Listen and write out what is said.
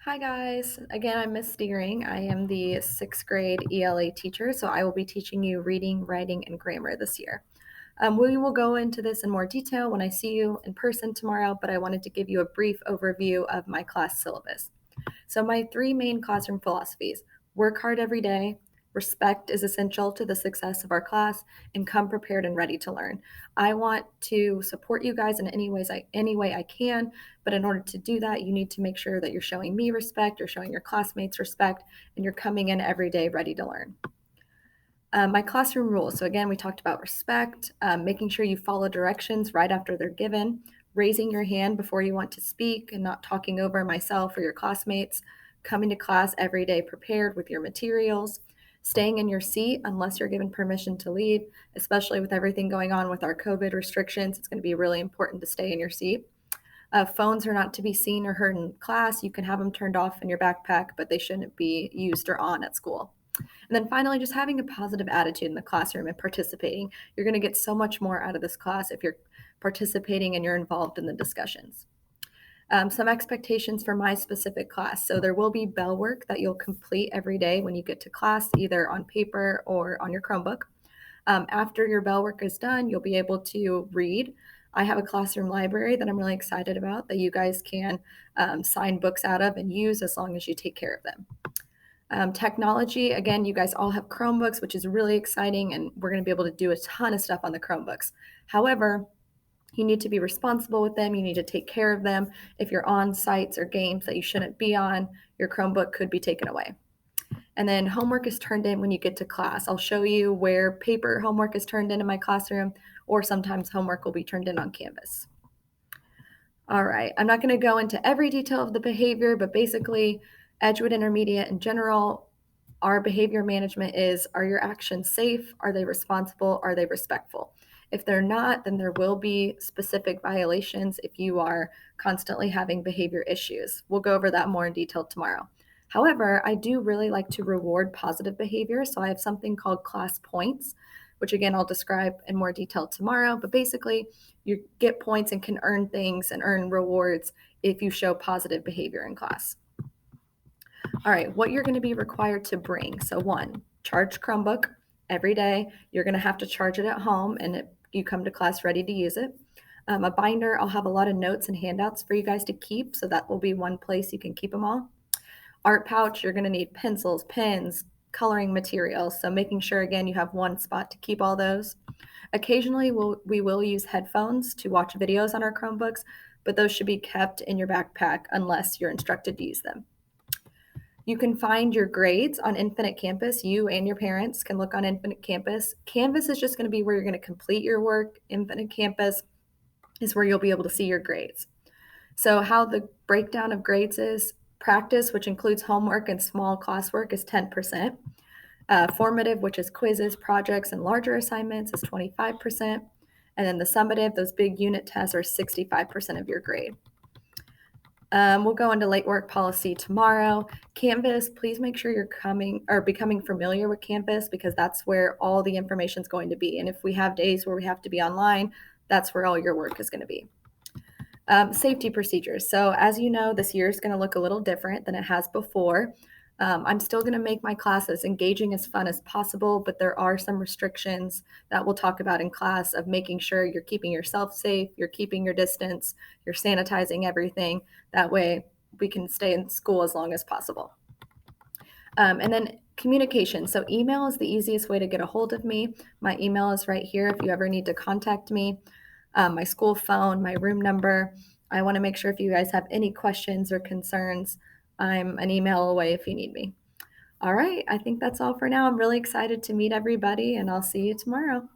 Hi guys, again I'm Miss Steering. I am the sixth grade ELA teacher, so I will be teaching you reading, writing, and grammar this year. We will go into this in more detail when I see you in person tomorrow, but I wanted to give you a brief overview of my class syllabus. So, my three main classroom philosophies: work hard every day, respect is essential to the success of our class, and come prepared and ready to learn. I want to support you guys in any way I can, but in order to do that, you need to make sure that you're showing me respect, you're showing your classmates respect, and you're coming in every day ready to learn. My classroom rules. So, again, we talked about respect, making sure you follow directions right after they're given, raising your hand before you want to speak and not talking over myself or your classmates, coming to class every day prepared with your materials, staying in your seat unless you're given permission to leave, especially with everything going on with our COVID restrictions. It's going to be really important to stay in your seat. Phones are not to be seen or heard in class. You can have them turned off in your backpack, but they shouldn't be used or on at school. And then finally, just having a positive attitude in the classroom and participating. You're going to get so much more out of this class if you're participating and you're involved in the discussions. Some expectations for my specific class. So there will be bell work that you'll complete every day when you get to class, either on paper or on your Chromebook. After your bell work is done, you'll be able to read. I have a classroom library that I'm really excited about that you guys can sign books out of and use as long as you take care of them. Technology, again, you guys all have Chromebooks, which is really exciting, and we're going to be able to do a ton of stuff on the Chromebooks. However, you need to be responsible with them. You need to take care of them. If you're on sites or games that you shouldn't be on, your Chromebook could be taken away. And then homework is turned in when you get to class. I'll show you where paper homework is turned in my classroom, or sometimes homework will be turned in on Canvas. All right, I'm not going to go into every detail of the behavior, but basically, Edgewood Intermediate in general, our behavior management is: are your actions safe? Are they responsible? Are they respectful? If they're not, then there will be specific violations if you are constantly having behavior issues. We'll go over that more in detail tomorrow. However, I do really like to reward positive behavior, so I have something called class points, which again I'll describe in more detail tomorrow. But basically, you get points and can earn things and earn rewards if you show positive behavior in class. All right, what you're going to be required to bring. So, one, charged Chromebook every day. You're going to have to charge it at home, and you come to class ready to use it. A binder, I'll have a lot of notes and handouts for you guys to keep, so that will be one place you can keep them all. Art pouch, you're going to need pencils, pens, coloring materials. So, making sure, again, you have one spot to keep all those. Occasionally, we will use headphones to watch videos on our Chromebooks, but those should be kept in your backpack unless you're instructed to use them. You can find your grades on Infinite Campus. You and your parents can look on Infinite Campus. Canvas is just going to be where you're going to complete your work. Infinite Campus is where you'll be able to see your grades. So, how the breakdown of grades is: practice, which includes homework and small classwork, is 10%. Formative, which is quizzes, projects, and larger assignments, is 25%. And then the summative, those big unit tests, are 65% of your grade. We'll go into late work policy tomorrow. Canvas, please make sure you're becoming familiar with Canvas, because that's where all the information is going to be. And if we have days where we have to be online, that's where all your work is going to be. Safety procedures. So, as you know, this year is going to look a little different than it has before. I'm still going to make my class as engaging, as fun as possible, but there are some restrictions that we'll talk about in class of making sure you're keeping yourself safe, you're keeping your distance, you're sanitizing everything. That way we can stay in school as long as possible. And then communication. So, email is the easiest way to get a hold of me. My email is right here if you ever need to contact me. My school phone, my room number. I want to make sure if you guys have any questions or concerns, I'm an email away if you need me. All right, I think that's all for now. I'm really excited to meet everybody, and I'll see you tomorrow.